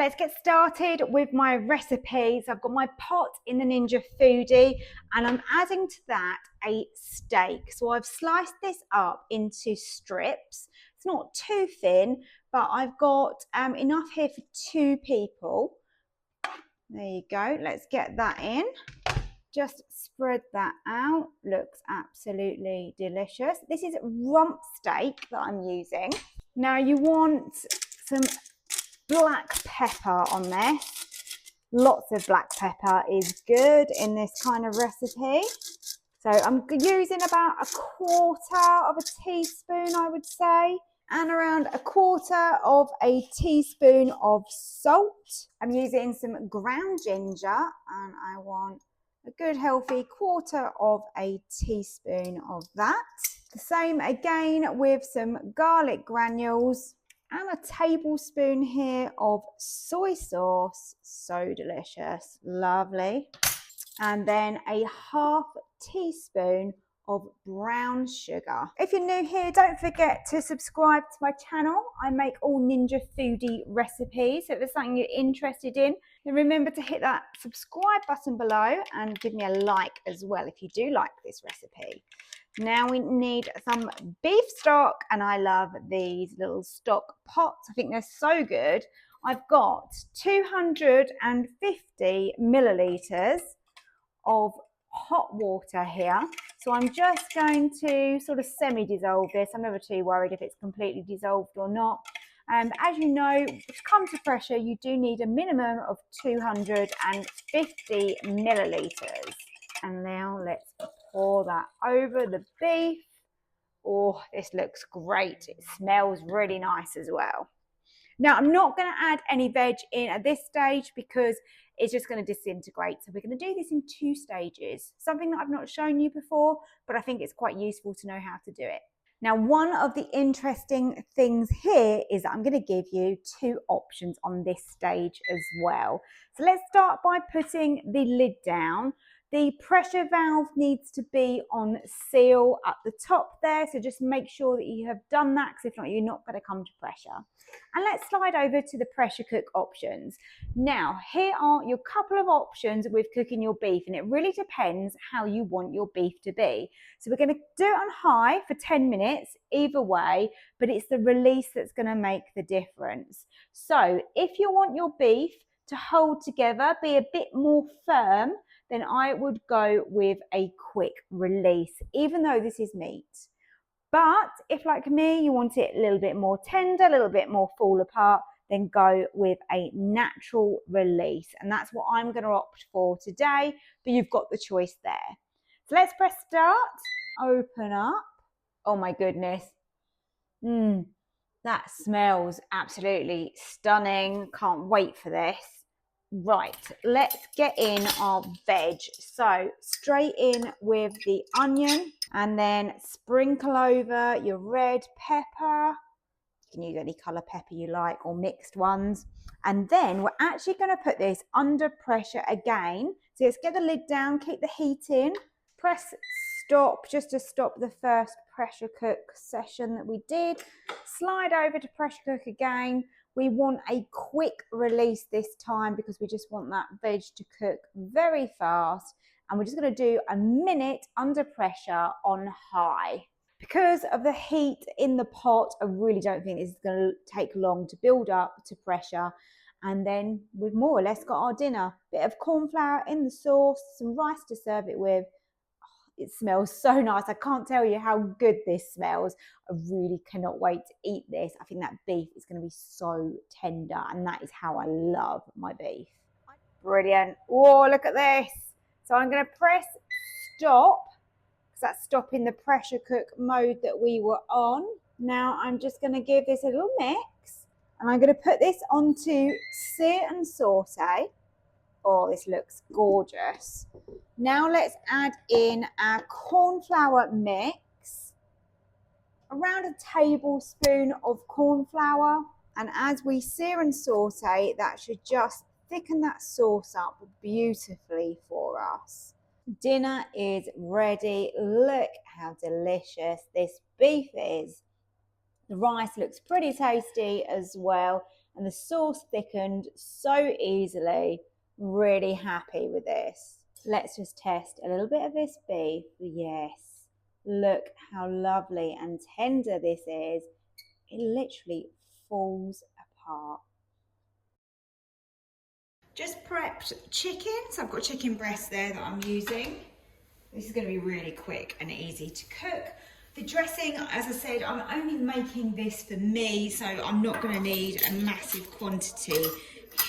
let's get started with my recipes. I've got my pot in the Ninja Foodi and I'm adding to that a steak. So I've sliced this up into strips. It's not too thin, but I've got enough here for 2 people. There you go. Let's get that in. Just spread that out. Looks absolutely delicious. This is rump steak that I'm using. Now you want some black pepper on this. Lots of black pepper is good in this kind of recipe. So I'm using about 1/4 teaspoon, I would say, and around 1/4 teaspoon of salt. I'm using some ground ginger and I want a good healthy 1/4 teaspoon of that. The same again with some garlic granules and a tablespoon here of soy sauce. So delicious, lovely. And then a 1/2 teaspoon of brown sugar. If you're new here, don't forget to subscribe to my channel. I make all Ninja Foodi recipes. So if there's something you're interested in, then remember to hit that subscribe button below and give me a like as well if you do like this recipe. Now we need some beef stock, and I love these little stock pots. I think they're so good. I've got 250 millilitres of hot water here. So I'm just going to sort of semi-dissolve this. I'm never too worried if it's completely dissolved or not. As you know, to come to pressure, you do need a minimum of 250 millilitres. And now let's pour that over the beef. Oh, this looks great. It smells really nice as well. Now, I'm not going to add any veg in at this stage because it's just going to disintegrate. So we're going to do this in 2 stages. Something that I've not shown you before, but I think it's quite useful to know how to do it. Now, one of the interesting things here is that I'm going to give you 2 options on this stage as well. So let's start by putting the lid down. The pressure valve needs to be on seal at the top there, so just make sure that you have done that, because if not, you're not going to come to pressure. And let's slide over to the pressure cook options. Now, here are your couple of options with cooking your beef, and it really depends how you want your beef to be. So we're going to do it on high for 10 minutes, either way, but it's the release that's going to make the difference. So if you want your beef to hold together, be a bit more firm, then I would go with a quick release, even though this is meat. But if, like me, you want it a little bit more tender, a little bit more fall apart, then go with a natural release. And that's what I'm going to opt for today, but you've got the choice there. So let's press start, open up. Oh my goodness. That smells absolutely stunning. Can't wait for this. Right, let's get in our veg. So straight in with the onion and then sprinkle over your red pepper. You can use any colour pepper you like or mixed ones. And then we're actually going to put this under pressure again. So let's get the lid down, keep the heat in, press stop just to stop the first pressure cook session that we did. Slide over to pressure cook again. We want a quick release this time because we just want that veg to cook very fast. And we're just going to do a minute under pressure on high. Because of the heat in the pot, I really don't think this is going to take long to build up to pressure. And then we've more or less got our dinner. Bit of corn flour in the sauce, some rice to serve it with. It smells so nice. I can't tell you how good this smells. I really cannot wait to eat this. I think that beef is going to be so tender, and that is how I love my beef. Brilliant. Oh, look at this. So I'm going to press stop, because that's stopping the pressure cook mode that we were on. Now I'm just going to give this a little mix, and I'm going to put this onto sear and saute. Oh, this looks gorgeous. Now let's add in our corn flour mix, around a tablespoon of corn flour. And as we sear and saute, that should just thicken that sauce up beautifully for us. Dinner is ready. Look how delicious this beef is. The rice looks pretty tasty as well. and the sauce thickened so easily. Really happy with this. Let's just test a little bit of this beef. Yes, look how lovely and tender this is. It literally falls apart. Just prepped chicken, so I've got chicken breast there that I'm using. This is going to be really quick and easy to cook. The dressing, as I said, I'm only making this for me, so I'm not going to need a massive quantity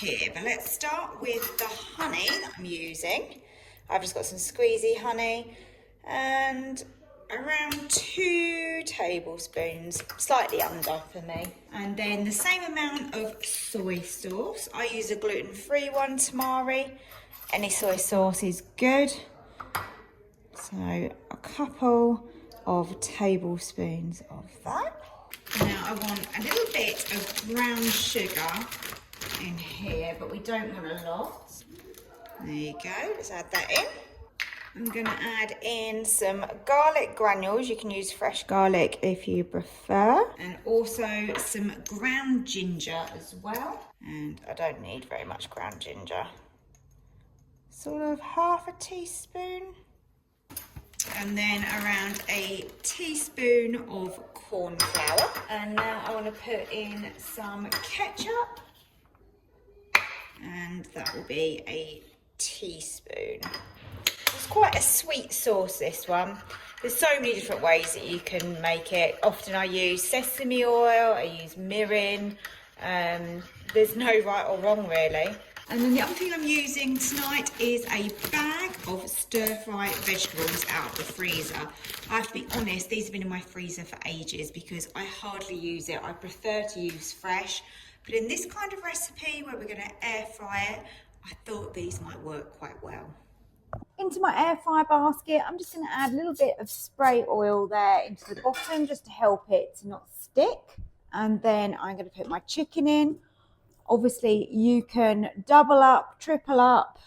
here. But let's start with the honey that I'm using. I've just got some squeezy honey and around 2 tablespoons, slightly under for me. And then the same amount of soy sauce. I use a gluten-free one, tamari. Any soy sauce is good. So a couple of tablespoons of that. Now I want a little bit of brown sugar in here, but we don't want a lot. There you go, let's add that in. I'm going to add in some garlic granules. You can use fresh garlic if you prefer. And also some ground ginger as well. And I don't need very much ground ginger. Sort of half a teaspoon. And then around a teaspoon of corn flour. And now I want to put in some ketchup. And that will be a teaspoon. It's quite a sweet sauce, this one. There's so many different ways that you can make it. Often I use sesame oil, I use mirin. There's no right or wrong really. And then the other thing I'm using tonight is a bag of stir-fry vegetables out of the freezer. I have to be honest, these have been in my freezer for ages because I hardly use it. I prefer to use fresh. But in this kind of recipe where we're going to air fry it, I thought these might work quite well. Into my air fry basket, I'm just going to add a little bit of spray oil there into the bottom just to help it to not stick. And then I'm going to put my chicken in. Obviously, you can double up, triple up,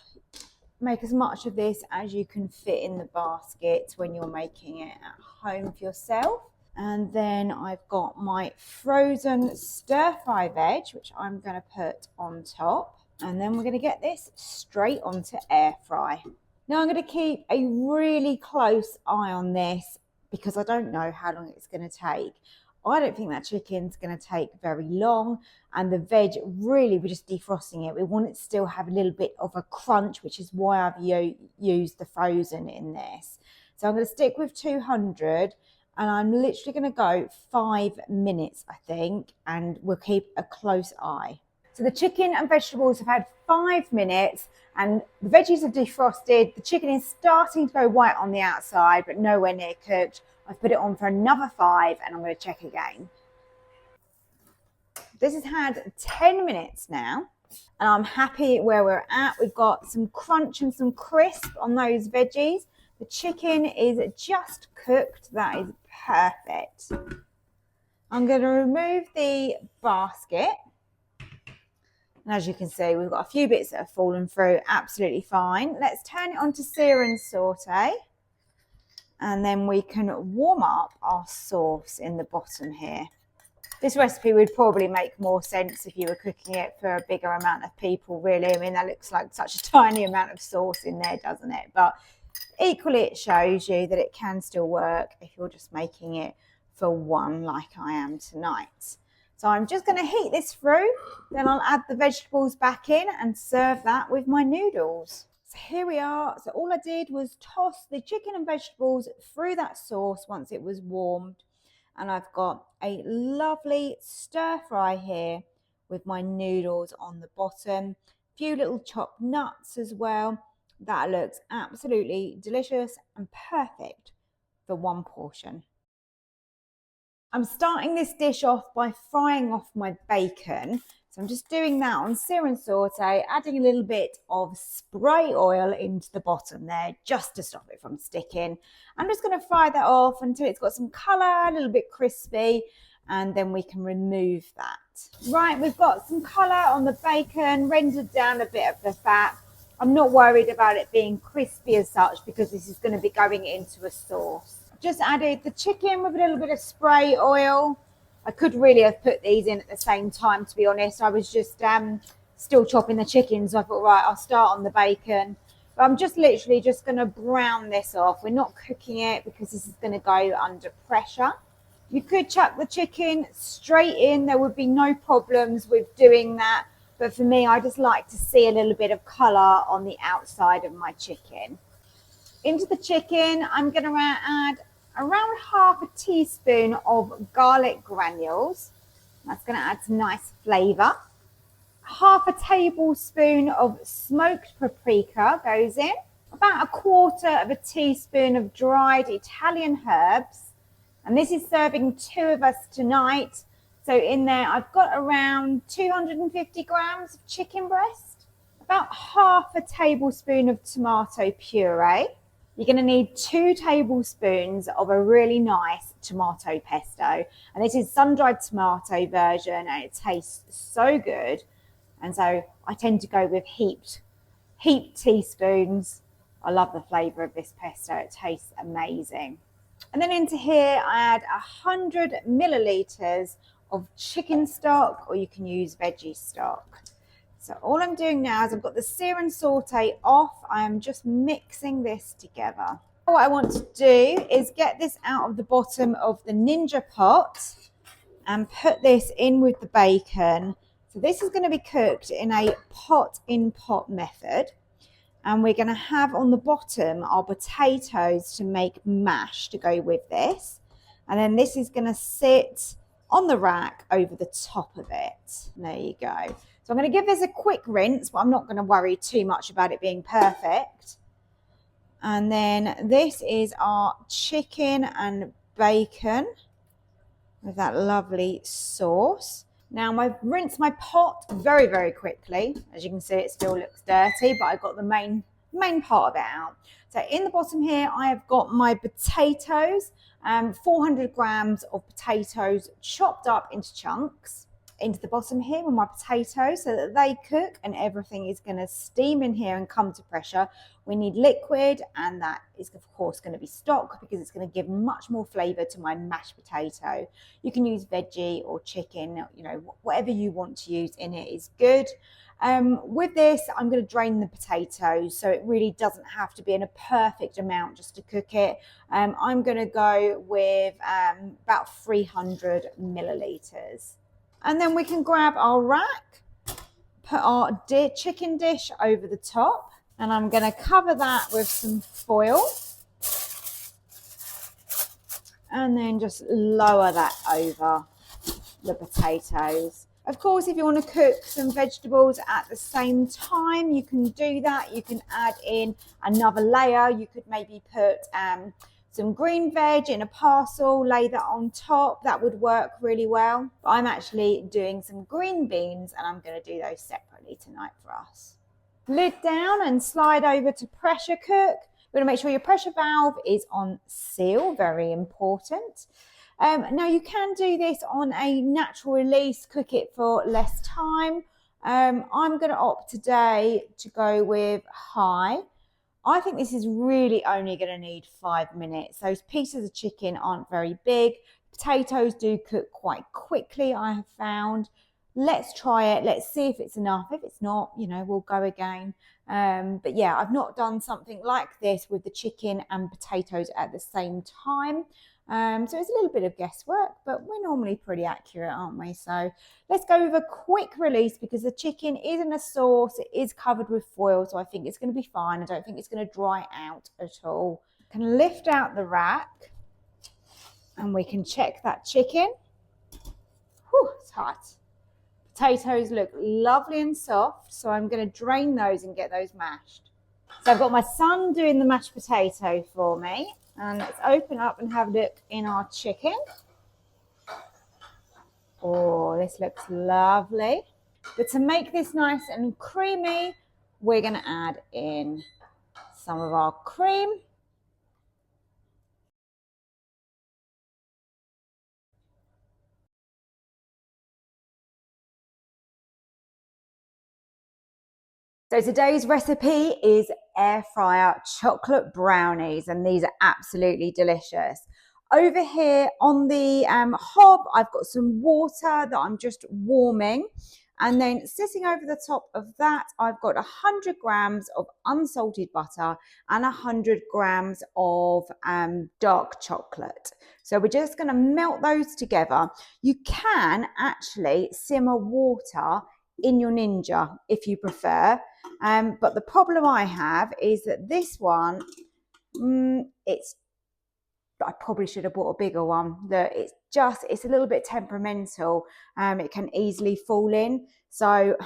make as much of this as you can fit in the basket when you're making it at home for yourself. And then I've got my frozen stir-fry veg, which I'm going to put on top. And then we're going to get this straight onto air fry. Now I'm going to keep a really close eye on this because I don't know how long it's going to take. I don't think that chicken's going to take very long, and the veg, really, we're just defrosting it. We want it to still have a little bit of a crunch, which is why I've used the frozen in this. So I'm going to stick with 200, and I'm literally going to go 5 minutes, I think, and we'll keep a close eye. So the chicken and vegetables have had 5 minutes, and the veggies are defrosted. The chicken is starting to go white on the outside, but nowhere near cooked. I've put it on for another 5 and I'm going to check again. This has had 10 minutes now and I'm happy where we're at. We've got some crunch and some crisp on those veggies. The chicken is just cooked. That is perfect. I'm going to remove the basket. And as you can see, we've got a few bits that have fallen through. Absolutely fine. Let's turn it on to sear and saute. And then we can warm up our sauce in the bottom here. This recipe would probably make more sense if you were cooking it for a bigger amount of people, really. I mean, that looks like such a tiny amount of sauce in there, doesn't it? But equally, it shows you that it can still work if you're just making it for one like I am tonight. So I'm just going to heat this through, then I'll add the vegetables back in and serve that with my noodles. So here we are. So all I did was toss the chicken and vegetables through that sauce once it was warmed. And I've got a lovely stir fry here with my noodles on the bottom. A few little chopped nuts as well. That looks absolutely delicious and perfect for one portion. I'm starting this dish off by frying off my bacon. So I'm just doing that on sear and saute, adding a little bit of spray oil into the bottom there just to stop it from sticking. I'm just going to fry that off until it's got some colour, a little bit crispy, and then we can remove that. Right, we've got some colour on the bacon, rendered down a bit of the fat. I'm not worried about it being crispy as such because this is going to be going into a sauce. Just added the chicken with a little bit of spray oil, I could really have put these in at the same time, to be honest. I was just still chopping the chicken, so I thought, right, I'll start on the bacon. But I'm just literally just going to brown this off. We're not cooking it because this is going to go under pressure. You could chuck the chicken straight in. There would be no problems with doing that. But for me, I just like to see a little bit of colour on the outside of my chicken. Into the chicken, I'm going to add around half a teaspoon of garlic granules. That's going to add some nice flavour. Half a tablespoon of smoked paprika goes in. About a quarter of a teaspoon of dried Italian herbs. And this is serving 2 of us tonight. So in there, I've got around 250 grams of chicken breast. About half a tablespoon of tomato puree. You're going to need 2 tablespoons of a really nice tomato pesto. And this is sun-dried tomato version, and it tastes so good. And so I tend to go with heaped teaspoons. I love the flavour of this pesto. It tastes amazing. And then into here, I add 100 millilitres of chicken stock, or you can use veggie stock. So all I'm doing now is I've got the sear and sauté off. I am just mixing this together. What I want to do is get this out of the bottom of the Ninja pot and put this in with the bacon. So this is going to be cooked in a pot-in-pot method. And we're going to have on the bottom our potatoes to make mash to go with this. And then this is going to sit on the rack over the top of it. There you go. So I'm going to give this a quick rinse, but I'm not going to worry too much about it being perfect. And then this is our chicken and bacon with that lovely sauce. Now I've rinsed my pot very, very quickly. As you can see, it still looks dirty, but I got the main part of it out. So in the bottom here, I have got my potatoes, 400 grams of potatoes chopped up into chunks. Into the bottom here with my potatoes so that they cook and everything is going to steam in here and come to pressure. We need liquid, and that is of course going to be stock because it's going to give much more flavour to my mashed potato. You can use veggie or chicken, you know, whatever you want to use in it is good. With this, I'm going to drain the potatoes, so it really doesn't have to be in a perfect amount just to cook it. I'm going to go with about 300 millilitres. And then we can grab our rack, put our chicken dish over the top, and I'm going to cover that with some foil. And then just lower that over the potatoes. Of course, if you want to cook some vegetables at the same time, you can do that. You can add in another layer. You could maybe put some green veg in a parcel, lay that on top. That would work really well. But I'm actually doing some green beans, and I'm going to do those separately tonight for us. Lid down and slide over to pressure cook. We're going to make sure your pressure valve is on seal, very important. Now you can do this on a natural release, cook it for less time. I'm going to opt today to go with high. I think this is really only going to need 5 minutes. Those pieces of chicken aren't very big. Potatoes do cook quite quickly, I have found. Let's try it. Let's see if it's enough. If it's not, you know, we'll go again. But yeah, I've not done something like this with the chicken and potatoes at the same time. So it's a little bit of guesswork, but we're normally pretty accurate, aren't we? So let's go with a quick release because the chicken is in a sauce. It is covered with foil, so I think it's going to be fine. I don't think it's going to dry out at all. Can lift out the rack and we can check that chicken. Whew, it's hot. Potatoes look lovely and soft, so I'm going to drain those and get those mashed. So I've got my son doing the mashed potato for me. And let's open up and have a look in our chicken. Oh, this looks lovely. But to make this nice and creamy, we're going to add in some of our cream. So today's recipe is air fryer chocolate brownies, and these are absolutely delicious. Over here on the hob, I've got some water that I'm just warming. And then sitting over the top of that, I've got 100 grams of unsalted butter and 100 grams of dark chocolate. So we're just going to melt those together. You can actually simmer water in your Ninja if you prefer. But the problem I have is that this one, I probably should have bought a bigger one. That it's a little bit temperamental. It can easily fall in. So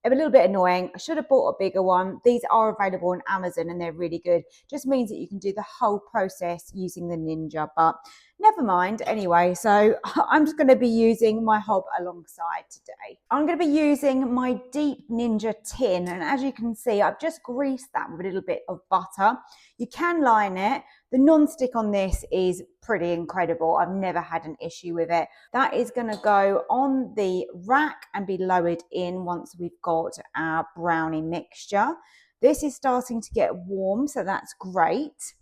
a little bit annoying. I should have bought a bigger one. These are available on Amazon and they're really good. Just means that you can do the whole process using the Ninja, but never mind. Anyway, so I'm just going to be using my hob alongside today. I'm going to be using my deep Ninja tin, and as you can see, I've just greased that with a little bit of butter. You can line it. The non-stick on this is pretty incredible. I've never had an issue with it. That is going to go on the rack and be lowered in once we've got our brownie mixture. This is starting to get warm, so that's great.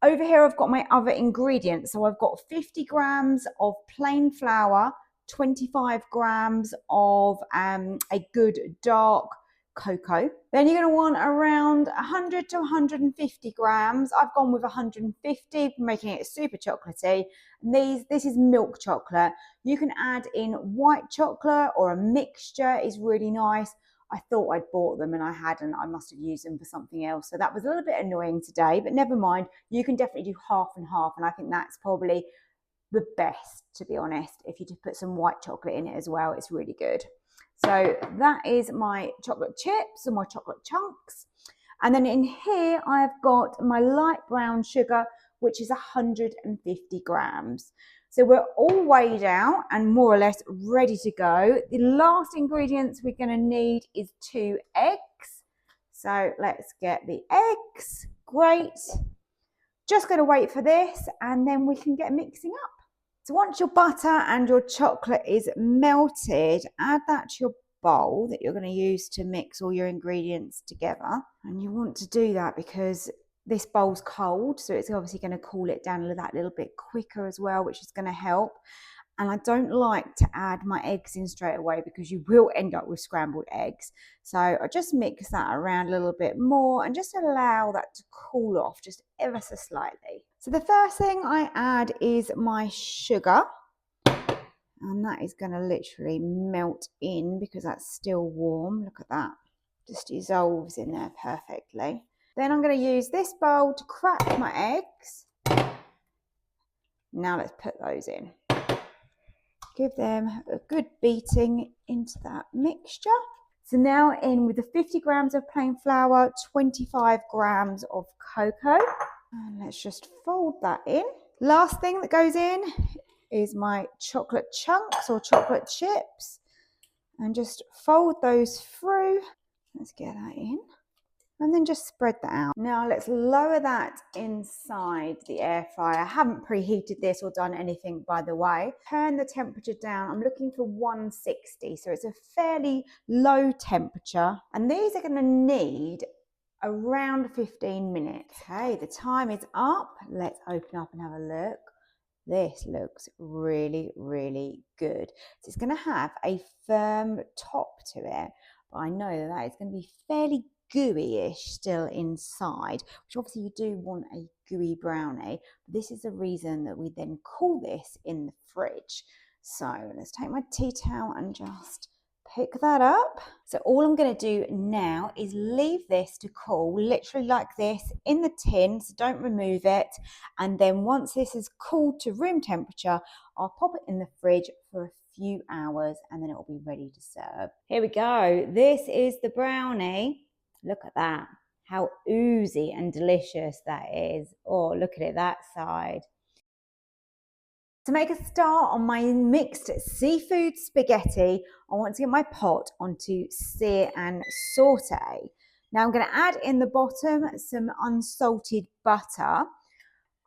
Over here, I've got my other ingredients. So I've got 50 grams of plain flour, 25 grams of a good dark cocoa. Then you're going to want around 100 to 150 grams. I've gone with 150, making it super chocolatey. This is milk chocolate. You can add in white chocolate, or a mixture is really nice. I thought I'd bought them and I hadn't. I must have used them for something else. So that was a little bit annoying today, but never mind. You can definitely do half and half. And I think that's probably the best, to be honest. If you just put some white chocolate in it as well, it's really good. So that is my chocolate chips and my chocolate chunks. And then in here, I've got my light brown sugar, which is 150 grams. So we're all weighed out and more or less ready to go. The last ingredients we're going to need is 2 eggs. So let's get the eggs. Great. Just going to wait for this and then we can get mixing up. So once your butter and your chocolate is melted, add that to your bowl that you're going to use to mix all your ingredients together. And you want to do that because this bowl's cold, so it's obviously going to cool it down that little bit quicker as well, which is going to help. And I don't like to add my eggs in straight away because you will end up with scrambled eggs. So I just mix that around a little bit more and just allow that to cool off just ever so slightly. So the first thing I add is my sugar. And that is going to literally melt in because that's still warm. Look at that. Just dissolves in there perfectly. Then I'm going to use this bowl to crack my eggs. Now let's put those in. Give them a good beating into that mixture. So now in with the 50 grams of plain flour, 25 grams of cocoa. And let's just fold that in. Last thing that goes in is my chocolate chunks or chocolate chips. And just fold those through. Let's get that in. And then just spread that out. Now let's lower that inside the air fryer. I haven't preheated this or done anything, by the way. Turn the temperature down. I'm looking for 160, so it's a fairly low temperature. And these are going to need around 15 minutes. Okay, the time is up. Let's open up and have a look. This looks really, really good. So it's going to have a firm top to it, but I know that it's going to be fairly gooey-ish still inside, which obviously you do want a gooey brownie. But this is the reason that we then cool this in the fridge. So let's take my tea towel and just pick that up. So all I'm going to do now is leave this to cool, literally like this, in the tin, so don't remove it. And then once this is cooled to room temperature, I'll pop it in the fridge for a few hours and then it will be ready to serve. Here we go. This is the brownie. Look at that. How oozy and delicious that is. Oh, look at it, that side. To make a start on my mixed seafood spaghetti, I want to get my pot onto sear and saute. Now I'm going to add in the bottom some unsalted butter.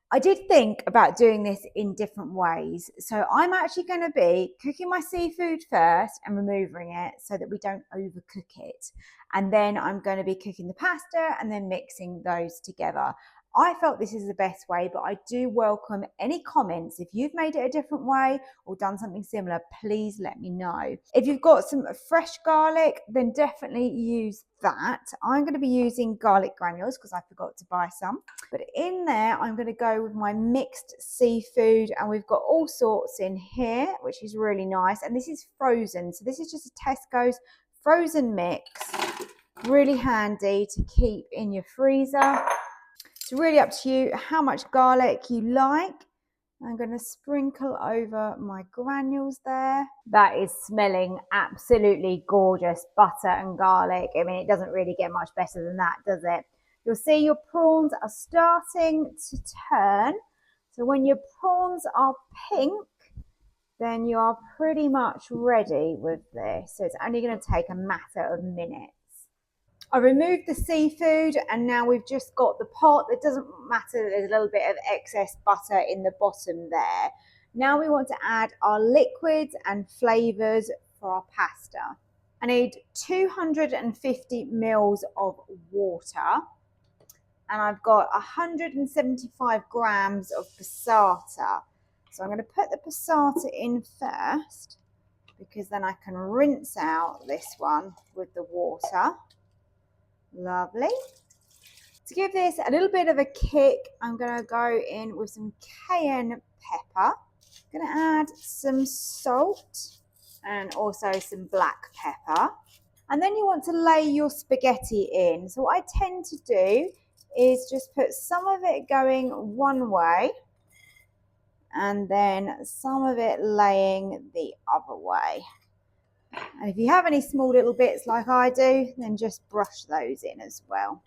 I did think about doing this in different ways. So I'm actually going to be cooking my seafood first and removing it so that we don't overcook it. And then I'm going to be cooking the pasta and then mixing those together. I felt this is the best way, but I do welcome any comments. If you've made it a different way or done something similar, please let me know. If you've got some fresh garlic, then definitely use that. I'm going to be using garlic granules because I forgot to buy some. But in there, I'm going to go with my mixed seafood, and we've got all sorts in here, which is really nice. And this is frozen. So this is just a Tesco's frozen mix. Really handy to keep in your freezer. It's really up to you how much garlic you like. I'm going to sprinkle over my granules there. That is smelling absolutely gorgeous, butter and garlic. I mean, it doesn't really get much better than that, does it? You'll see your prawns are starting to turn. So when your prawns are pink, then you are pretty much ready with this. So it's only going to take a matter of minutes. I removed the seafood, and now we've just got the pot. It doesn't matter, there's a little bit of excess butter in the bottom there. Now we want to add our liquids and flavours for our pasta. I need 250 mils of water, and I've got 175 grams of passata. So I'm going to put the passata in first, because then I can rinse out this one with the water. Lovely. To give this a little bit of a kick, I'm going to go in with some cayenne pepper. I'm going to add some salt and also some black pepper. And then you want to lay your spaghetti in. So what I tend to do is just put some of it going one way and then some of it laying the other way. And if you have any small little bits like I do, then just brush those in as well.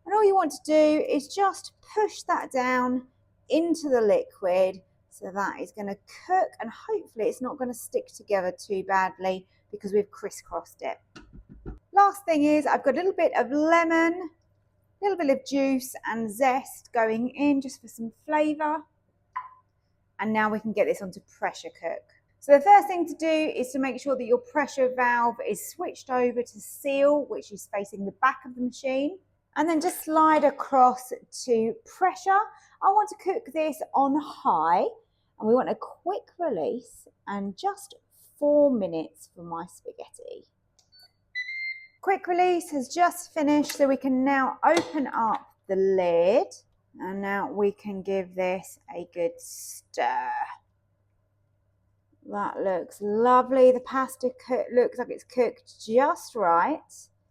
And all you want to do is just push that down into the liquid. So that is going to cook, and hopefully it's not going to stick together too badly because we've crisscrossed it. Last thing is I've got a little bit of lemon, a little bit of juice and zest going in just for some flavour. And now we can get this onto pressure cook. So the first thing to do is to make sure that your pressure valve is switched over to seal, which is facing the back of the machine. And then just slide across to pressure. I want to cook this on high, and we want a quick release and just 4 minutes for my spaghetti. Quick release has just finished, so we can now open up the lid, and now we can give this a good stir. That looks lovely. The pasta looks like it's cooked just right.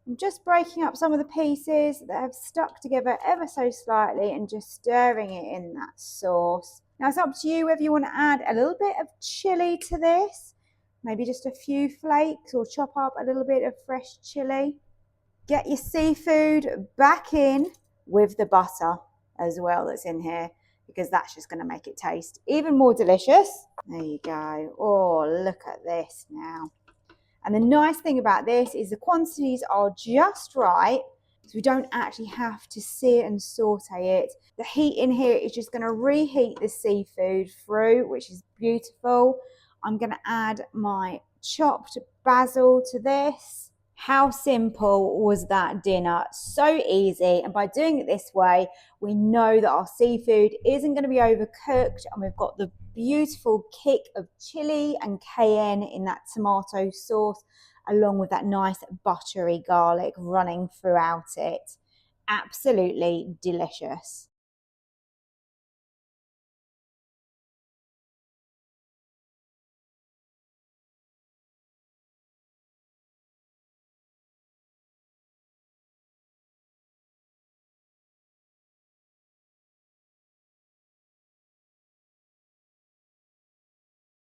I'm just breaking up some of the pieces that have stuck together ever so slightly and just stirring it in that sauce. Now it's up to you whether you want to add a little bit of chili to this, maybe just a few flakes, or chop up a little bit of fresh chili. Get your seafood back in with the butter as well that's in here, because that's just going to make it taste even more delicious. There you go. Oh, look at this now. And the nice thing about this is the quantities are just right, so we don't actually have to sear and saute it. The heat in here is just going to reheat the seafood through, which is beautiful. I'm going to add my chopped basil to this. How simple was that dinner? So easy. And by doing it this way, we know that our seafood isn't going to be overcooked, and we've got the beautiful kick of chili and cayenne in that tomato sauce, along with that nice buttery garlic running throughout it. Absolutely delicious.